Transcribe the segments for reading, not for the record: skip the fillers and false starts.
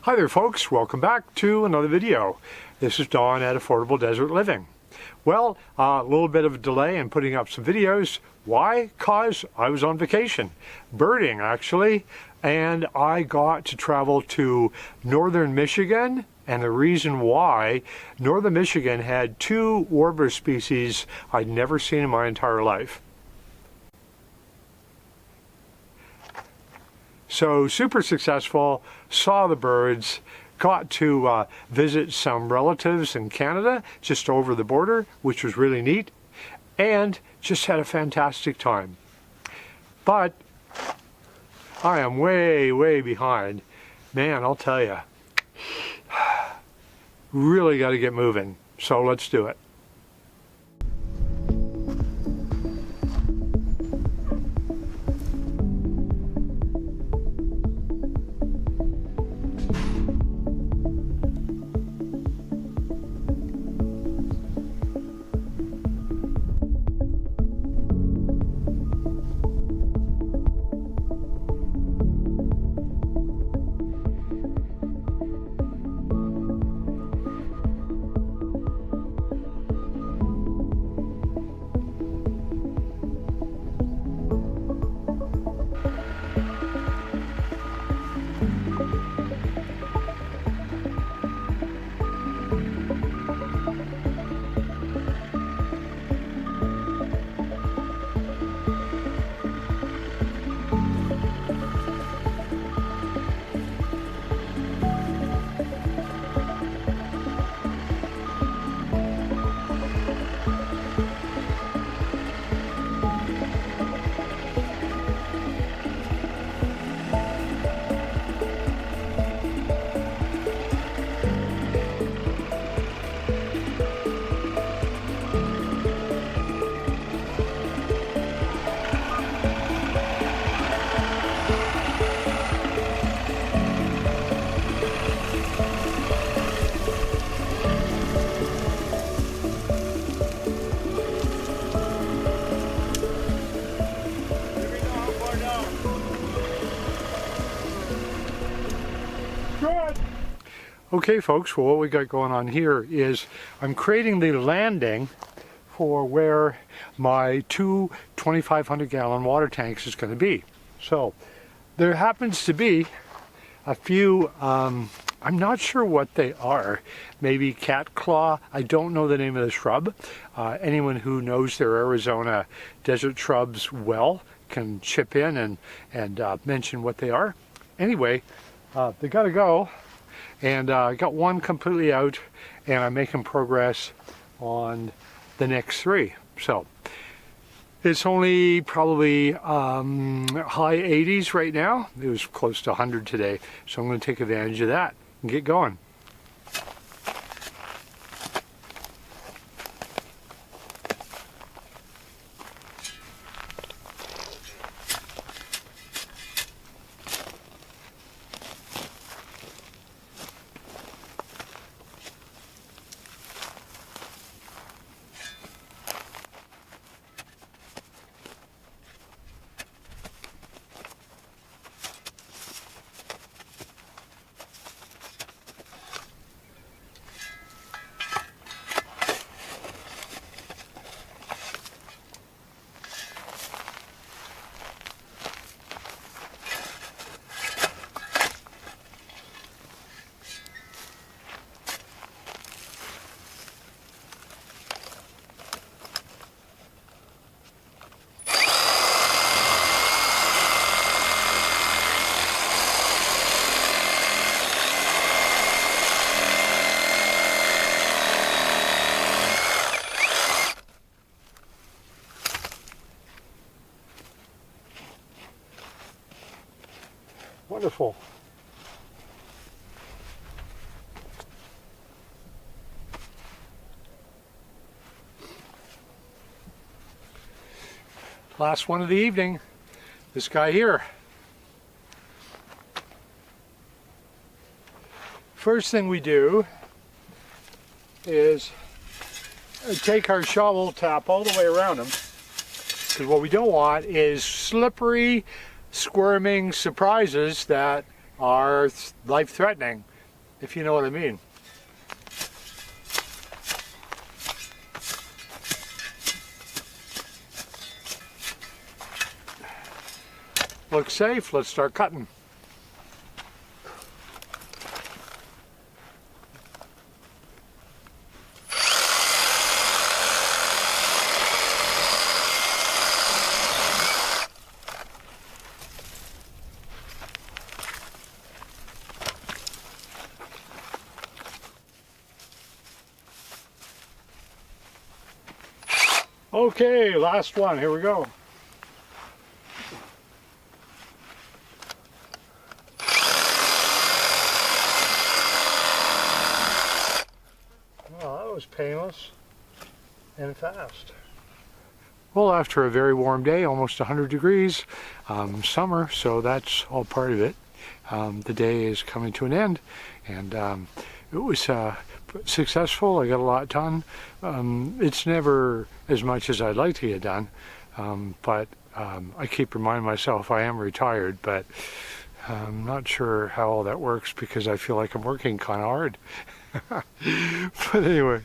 Hi there folks, welcome back to another video. This is Don at Affordable Desert Living. Well, a little bit of a delay in putting up some videos. Why? Because I was on vacation, birding actually, and I got to travel to northern Michigan. And the reason why, northern Michigan had two warbler species I'd never seen in my entire life. So super successful, saw the birds, got to visit some relatives in Canada just over the border, which was really neat, and just had a fantastic time. But I am way behind. Man, I'll tell you, really got to get moving. So let's do it. Okay folks, well what we got going on here is I'm creating the landing for where my two 2,500 gallon water tanks is going to be. So there happens to be a few, I'm not sure what they are, maybe cat claw, I don't know the name of the shrub. Anyone who knows their Arizona desert shrubs well can chip in and mention what they are. Anyway, they gotta go. And I got one completely out, and I'm making progress on the next three. So it's only probably high 80s right now. It was close to 100 today, so I'm going to take advantage of that and get going. Wonderful. Last one of the evening, this guy here. First thing we do is take our shovel, tap all the way around them, because what we don't want is slippery, squirming surprises that are life-threatening. if you know what I mean. Looks safe, let's start cutting. Okay, last one, here we go. Well, that was painless and fast. Well, after a very warm day, almost 100 degrees, summer, so that's all part of it. The day is coming to an end, and it was successful. I got a lot done. It's never as much as I'd like to get done, but I keep reminding myself I am retired, but I'm not sure how all that works because I feel like I'm working kind of hard. But anyway,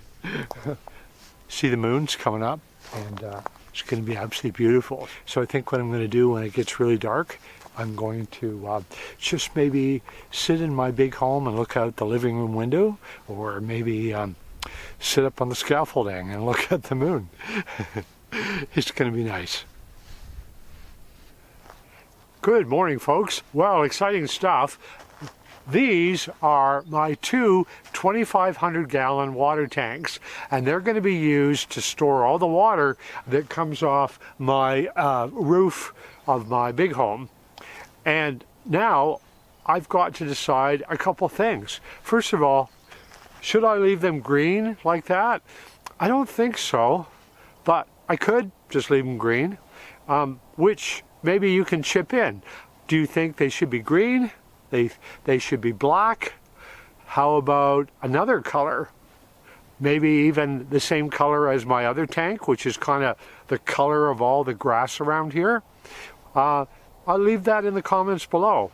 see the moon's coming up, and it's going to be absolutely beautiful. So I think what I'm going to do when it gets really dark, I'm going to just maybe sit in my big home and look out the living room window, or maybe sit up on the scaffolding and look at the moon. It's going to be nice. Good morning, folks. Well, exciting stuff. These are my two 2,500 gallon water tanks, and they're going to be used to store all the water that comes off my roof of my big home. And now I've got to decide a couple things. First of all, should I leave them green like that? I don't think so, but I could just leave them green, which maybe you can chip in. Do you think they should be green? They should be black? How about another color? Maybe even the same color as my other tank, which is kind of the color of all the grass around here. I'll leave that in the comments below.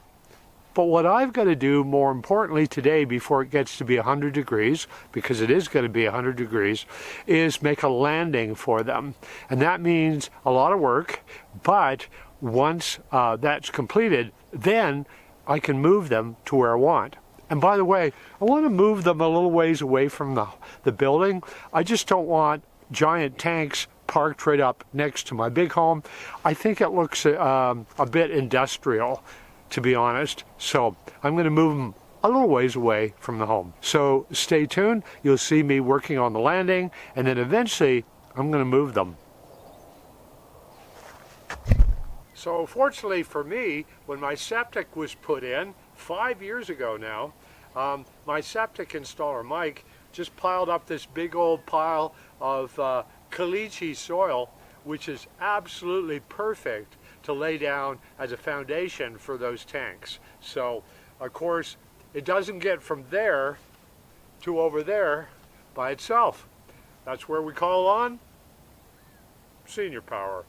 But what I've got to do more importantly today before it gets to be 100 degrees, because it is going to be 100 degrees, is make a landing for them. And that means a lot of work, but once that's completed, then I can move them to where I want. And by the way, I want to move them a little ways away from the building. I just don't want giant tanks parked right up next to my big home. I think it looks a bit industrial, to be honest. So I'm going to move them a little ways away from the home. So stay tuned. You'll see me working on the landing, and then eventually I'm going to move them. So fortunately for me, when my septic was put in 5 years ago now, my septic installer Mike just piled up this big old pile of caliche soil, which is absolutely perfect to lay down as a foundation for those tanks. So of course it doesn't get from there to over there by itself. That's where we call on senior power.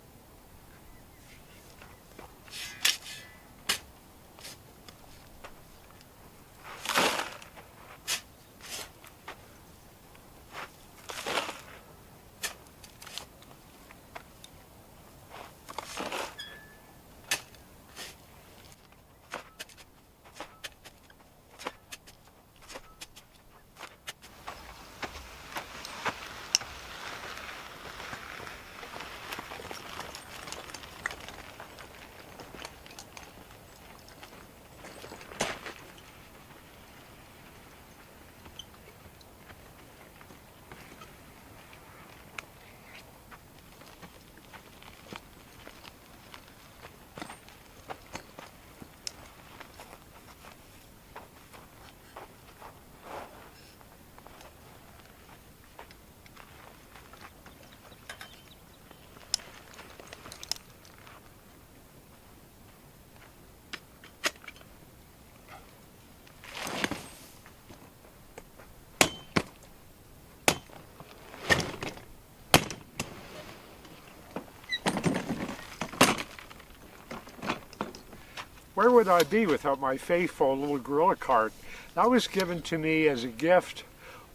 where would I be without my faithful little gorilla cart? That was given to me as a gift,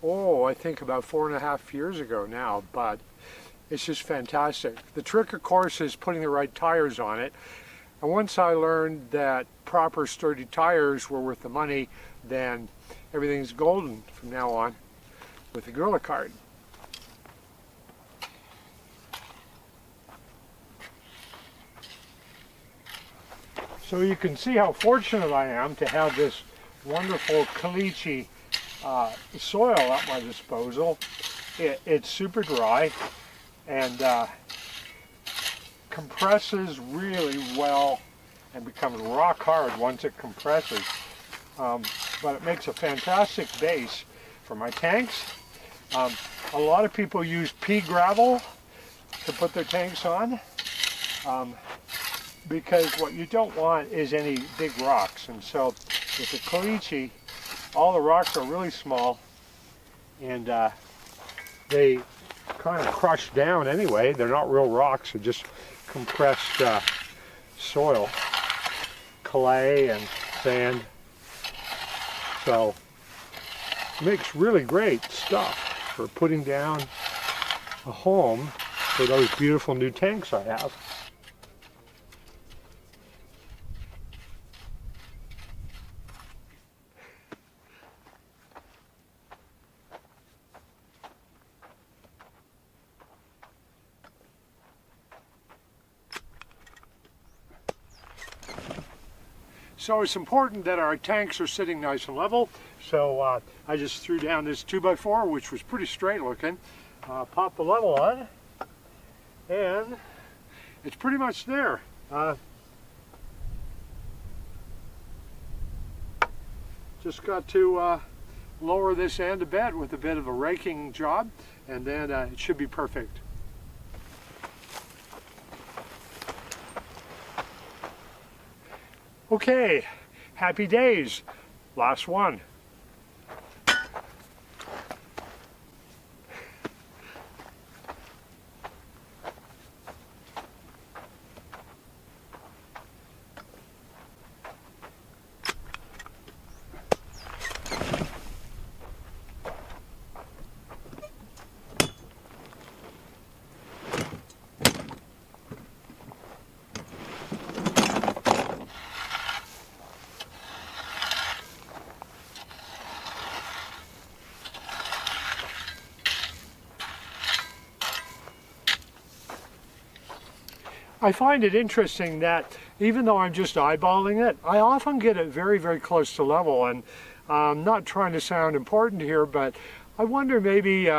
oh, I think about 4.5 years ago now, but it's just fantastic. The trick, of course, is putting the right tires on it. And once I learned that proper sturdy tires were worth the money, then everything's golden from now on with the gorilla cart. So you can see how fortunate I am to have this wonderful caliche soil at my disposal. It's super dry and compresses really well and becomes rock hard once it compresses. But it makes a fantastic base for my tanks. A lot of people use pea gravel to put their tanks on. Because what you don't want is any big rocks, and so with the caliche, all the rocks are really small, and they kind of crush down anyway. They're not real rocks, they're just compressed soil, clay and sand. So it makes really great stuff for putting down a home for those beautiful new tanks I have. So it's important that our tanks are sitting nice and level. So I just threw down this 2x4, which was pretty straight looking. Pop the level on, and it's pretty much there. Just got to lower this end a bit with a bit of a raking job, and then it should be perfect. Okay, happy days. Last one. I find it interesting that even though I'm just eyeballing it, I often get it very, very close to level. And I'm not trying to sound important here, but I wonder maybe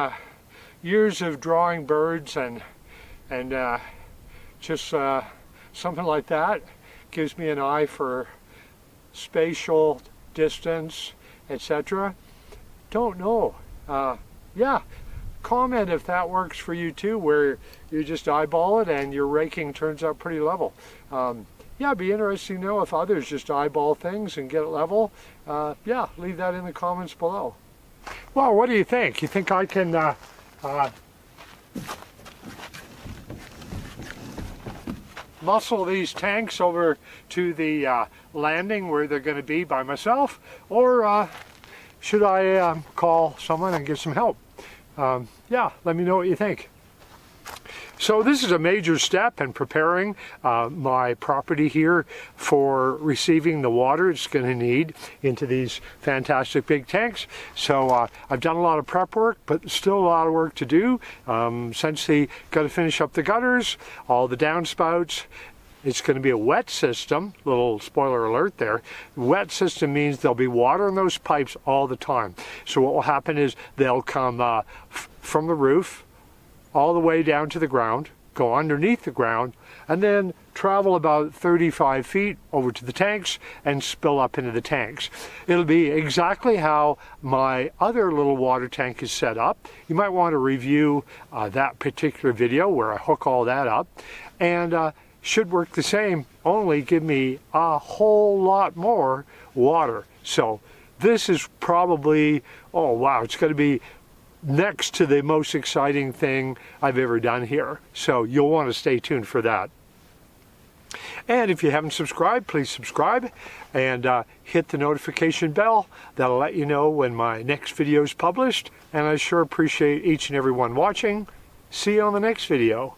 years of drawing birds and just something like that gives me an eye for spatial distance, etc. Don't know. Yeah. Comment if that works for you too, where you just eyeball it and your raking turns out pretty level. Yeah, it'd be interesting to know if others just eyeball things and get it level. Yeah, leave that in the comments below. Well, what do you think? You think I can muscle these tanks over to the landing where they're going to be by myself, or should I call someone and get some help? Yeah, let me know what you think. So this is a major step in preparing my property here for receiving the water it's going to need into these fantastic big tanks. So I've done a lot of prep work, but still a lot of work to do. Essentially, got to finish up the gutters, all the downspouts. It's going to be a wet system, little spoiler alert there. Wet system means there'll be water in those pipes all the time. So what will happen is they'll come from the roof all the way down to the ground, go underneath the ground, and then travel about 35 feet over to the tanks and spill up into the tanks. It'll be exactly how my other little water tank is set up. You might want to review that particular video where I hook all that up. And should work the same, only give me a whole lot more water. So this is probably, oh wow, it's going to be next to the most exciting thing I've ever done here. So you'll want to stay tuned for that. And if you haven't subscribed, please subscribe and hit the notification bell. That'll let you know when my next video is published. And I sure appreciate each and every one watching. See you on the next video.